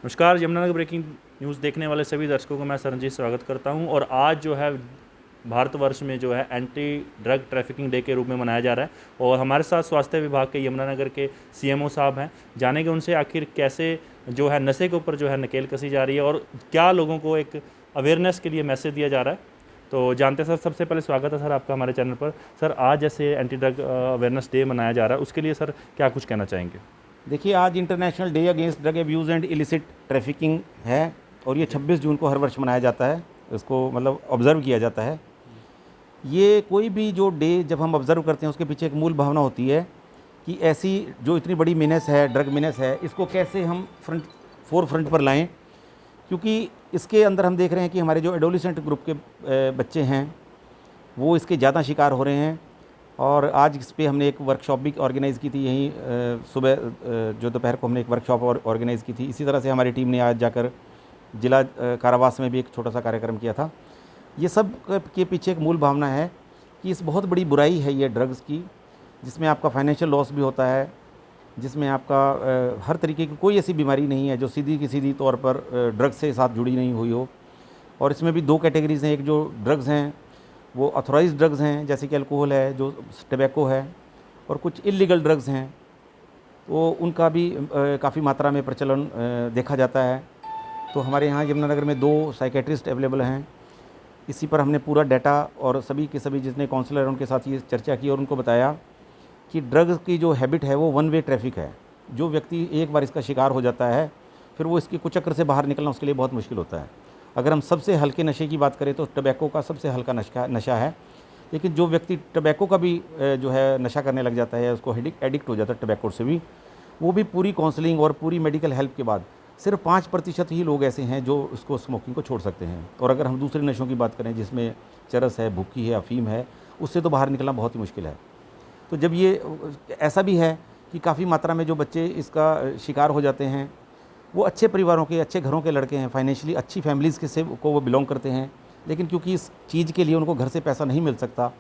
नमस्कार, Yamunanagar breaking news देखने वाले सभी दर्शकों को मैं सरनजीत स्वागत करता हूं। और आज जो है भारतवर्ष में जो है एंटी ड्रग ट्रैफिकिंग डे के रूप में मनाया जा रहा है। और हमारे साथ स्वास्थ्य विभाग के यमुनानगर के सीएमओ साहब हैं। जानेंगे उनसे आखिर कैसे जो है नशे के ऊपर जो है नकेल कसी जा रही है और क्या लोगों को एक अवेयरनेस के लिए मैसेज दिया जा रहा है। तो जानते सर, सबसे पहले स्वागत है सर आपका हमारे चैनल पर। सर, आज जैसे एंटी ड्रग अवेयरनेस डे मनाया जा रहा है, उसके लिए सर क्या कुछ कहना चाहेंगे? देखिए, आज international day against drug abuse and illicit trafficking है और ये 26 जून को हर वर्ष मनाया जाता है। इसको मतलब ऑब्ज़र्व किया जाता है। ये कोई भी जो डे जब हम ऑब्ज़र्व करते हैं उसके पीछे एक मूल भावना होती है कि ऐसी जो इतनी बड़ी मीनेस है, ड्रग मीनेस है, इसको कैसे हम फोर फ्रंट पर लाएं। क्योंकि इसके अंदर हम देख रहे हैं कि हमारे जो एडोलिसेंट ग्रुप के बच्चे हैं वो इसके ज़्यादा शिकार हो रहे हैं। और आज इस पे हमने एक वर्कशॉप भी ऑर्गेनाइज़ की थी। यहीं सुबह जो दोपहर को हमने एक वर्कशॉप ऑर्गेनाइज़ की थी। इसी तरह से हमारी टीम ने आज जाकर जिला कारावास में भी एक छोटा सा कार्यक्रम किया था। ये सब के पीछे एक मूल भावना है कि इस बहुत बड़ी बुराई है ये ड्रग्स की, जिसमें आपका फाइनेंशियल लॉस भी होता है, जिसमें आपका हर तरीके की कोई ऐसी बीमारी नहीं है जो सीधी तौर पर ड्रग्स से साथ जुड़ी नहीं हुई हो। और इसमें भी दो कैटेगरीज़ हैं। एक जो ड्रग्स हैं वो ऑथोराइज्ड ड्रग्स हैं, जैसे कि अल्कोहल है, जो टबैको है, और कुछ इलीगल ड्रग्स हैं तो उनका भी काफ़ी मात्रा में प्रचलन देखा जाता है। तो हमारे यहाँ यमुनानगर में 2 साइकेट्रिस्ट अवेलेबल हैं। इसी पर हमने पूरा डाटा और सभी के सभी जितने काउंसलर हैं उनके साथ ये चर्चा की और उनको बताया कि ड्रग्स की जो हैबिट है वो वन वे ट्रैफिक है। जो व्यक्ति एक बार इसका शिकार हो जाता है फिर वो इसके कुचक्र से बाहर निकलना उसके लिए बहुत मुश्किल होता है। अगर हम सबसे हल्के नशे की बात करें तो टबैको का सबसे हल्का नशा है। लेकिन जो व्यक्ति टबैको का भी जो है नशा करने लग जाता है, उसको एडिक्ट हो जाता है टबैको से भी, वो भी पूरी काउंसलिंग और पूरी मेडिकल हेल्प के बाद सिर्फ 5% ही लोग ऐसे हैं जो उसको स्मोकिंग को छोड़ सकते हैं। और अगर हम दूसरे नशों की बात करें जिसमें चरस है, भुक्की है, अफीम है, उससे तो बाहर निकलना बहुत ही मुश्किल है। तो जब ये ऐसा भी है कि काफ़ी मात्रा में जो बच्चे इसका शिकार हो जाते हैं वो अच्छे परिवारों के, अच्छे घरों के लड़के हैं, फाइनेंशियली अच्छी फैमिलीज़ के से को वो बिलोंग करते हैं। लेकिन क्योंकि इस चीज़ के लिए उनको घर से पैसा नहीं मिल सकता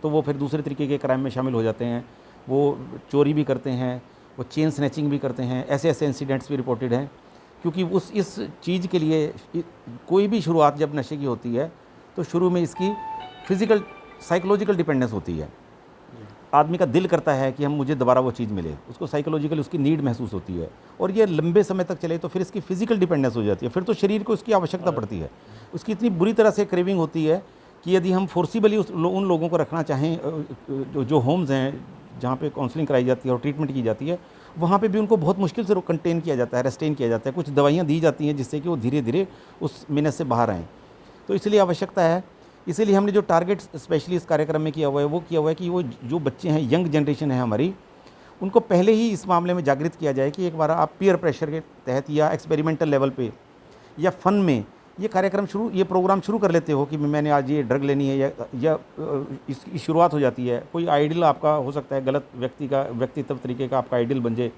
तो वो फिर दूसरे तरीके के क्राइम में शामिल हो जाते हैं। वो चोरी भी करते हैं, वो चेन स्नैचिंग भी करते हैं। ऐसे ऐसे इंसिडेंट्स भी रिपोर्टेड हैं। क्योंकि इस चीज़ के लिए कोई भी शुरुआत जब नशे की होती है तो शुरू में इसकी फिज़िकल साइकोलॉजिकल डिपेंडेंस होती है। आदमी का दिल करता है कि मुझे दोबारा वो चीज़ मिले, उसको साइकोलॉजिकल उसकी नीड महसूस होती है। और ये लंबे समय तक चले तो फिर इसकी फ़िज़िकल डिपेंडेंस हो जाती है। फिर तो शरीर को इसकी आवश्यकता पड़ती है। उसकी इतनी बुरी तरह से क्रेविंग होती है कि यदि हम फोर्सिबली उन लोगों को रखना चाहें जो होम्स हैं जहाँ पे काउंसलिंग कराई जाती है और ट्रीटमेंट की जाती है, वहाँ पे भी उनको बहुत मुश्किल से कंटेन किया जाता है, रेस्टेन किया जाता है। कुछ दवाइयाँ दी जाती हैं जिससे कि वो धीरे धीरे उस मेहनत से बाहर आएँ। तो इसलिए आवश्यकता है, इसीलिए हमने जो टारगेट स्पेशली इस कार्यक्रम में किया हुआ है वो किया हुआ है कि वो जो बच्चे हैं, यंग जनरेशन है हमारी, उनको पहले ही इस मामले में जागृत किया जाए कि एक बार आप पीयर प्रेशर के तहत या एक्सपेरिमेंटल लेवल पे या फ़न में ये प्रोग्राम शुरू कर लेते हो कि मैंने आज ये ड्रग लेनी है, या इसकी शुरुआत हो जाती है। कोई आइडियल आपका हो सकता है, गलत व्यक्तित्व तरीके का आपका आइडियल बन जाए,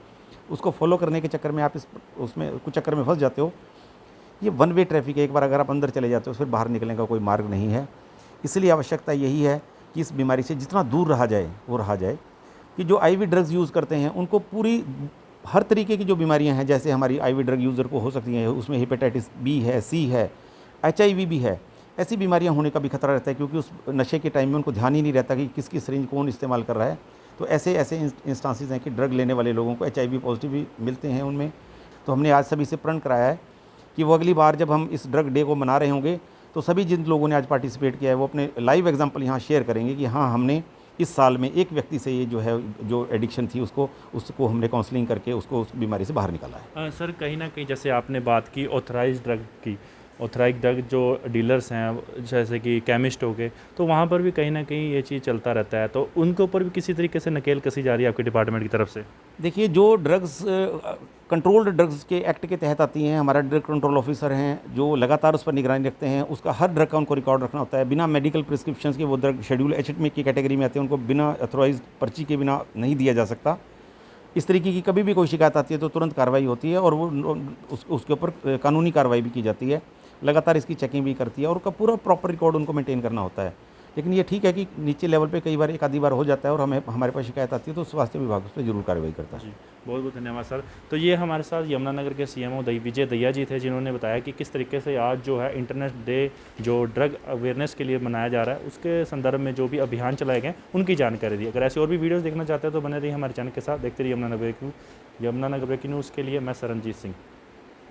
उसको फॉलो करने के चक्कर में आप उसमें कुछ चक्कर में फंस जाते हो। ये वन वे ट्रैफिक है। एक बार अगर आप अंदर चले जाते हो फिर बाहर निकलने का कोई मार्ग नहीं है। इसलिए आवश्यकता यही है कि इस बीमारी से जितना दूर रहा जाए वो रहा जाए। कि जो आईवी ड्रग्स यूज़ करते हैं उनको पूरी हर तरीके की जो बीमारियां हैं, जैसे हमारी आईवी ड्रग यूज़र को हो सकती हैं, उसमें हेपेटाइटिस बी है, सी है, HIV भी है, ऐसी बीमारियां होने का भी खतरा रहता है। क्योंकि उस नशे के टाइम में उनको ध्यान ही नहीं रहता कि किसकी सिरिंज कौन इस्तेमाल कर रहा है। तो ऐसे ऐसे इंस्टांसेस हैं कि ड्रग लेने वाले लोगों को HIV पॉजिटिव भी मिलते हैं उनमें। तो हमने आज सभी से प्रण कराया है कि वो अगली बार जब हम इस ड्रग डे को मना रहे होंगे तो सभी जिन लोगों ने आज पार्टिसिपेट किया है वो अपने लाइव एग्जांपल यहाँ शेयर करेंगे कि हाँ, हमने इस साल में एक व्यक्ति से ये जो एडिक्शन थी उसको हमने काउंसलिंग करके उसको उस बीमारी से बाहर निकाला है। सर, कहीं ना कहीं जैसे आपने बात की ऑथराइज्ड ड्रग की, ऑथराइज्ड ड्रग जो डीलर्स हैं जैसे कि केमिस्ट हो गए, तो वहाँ पर भी कहीं ना कहीं ये चीज़ चलता रहता है। तो उनके ऊपर भी किसी तरीके से नकेल कसी जा रही है आपके डिपार्टमेंट की तरफ से? देखिए, जो ड्रग्स कंट्रोल्ड ड्रग्स के एक्ट के तहत आती हैं, हमारा ड्रग कंट्रोल ऑफिसर हैं जो लगातार उस पर निगरानी रखते हैं। उसका हर ड्रग का उनको रिकॉर्ड रखना होता है। बिना मेडिकल प्रिस्क्रिप्शन के वो ड्रग शेड्यूल H में की कैटेगरी में आते हैं, उनको बिना अथोराइज पर्ची के बिना नहीं दिया जा सकता। इस तरीके की कभी भी कोई शिकायत आती है तो तुरंत कार्रवाई होती है और वो उसके ऊपर कानूनी कार्रवाई भी की जाती है। लगातार इसकी चेकिंग भी करती है और उसका पूरा प्रॉपर रिकॉर्ड उनको मेंटेन करना होता है। लेकिन ये ठीक है कि नीचे लेवल पे कई बार एक आधी बार हो जाता है और हमें हमारे पास शिकायत आती है तो स्वास्थ्य विभाग उस पर जरूर कार्रवाई करता है। जी, बहुत बहुत धन्यवाद सर। तो ये हमारे साथ यमुनानगर के सीएमओ विजय दहिया जी थे, जिन्होंने बताया कि किस तरीके से आज जो है इंटरनेशनल डे जो ड्रग अवेयरनेस के लिए मनाया जा रहा है, उसके संदर्भ में जो भी अभियान चलाए गए उनकी जानकारी दी। अगर ऐसे और भी वीडियोज़ देखना चाहते हैं तो बने रहिए हमारे चैनल के साथ, देखते रहिए यमुनानगर ब्रेकिंग न्यूज़ के लिए मैं सरनजीत सिंह।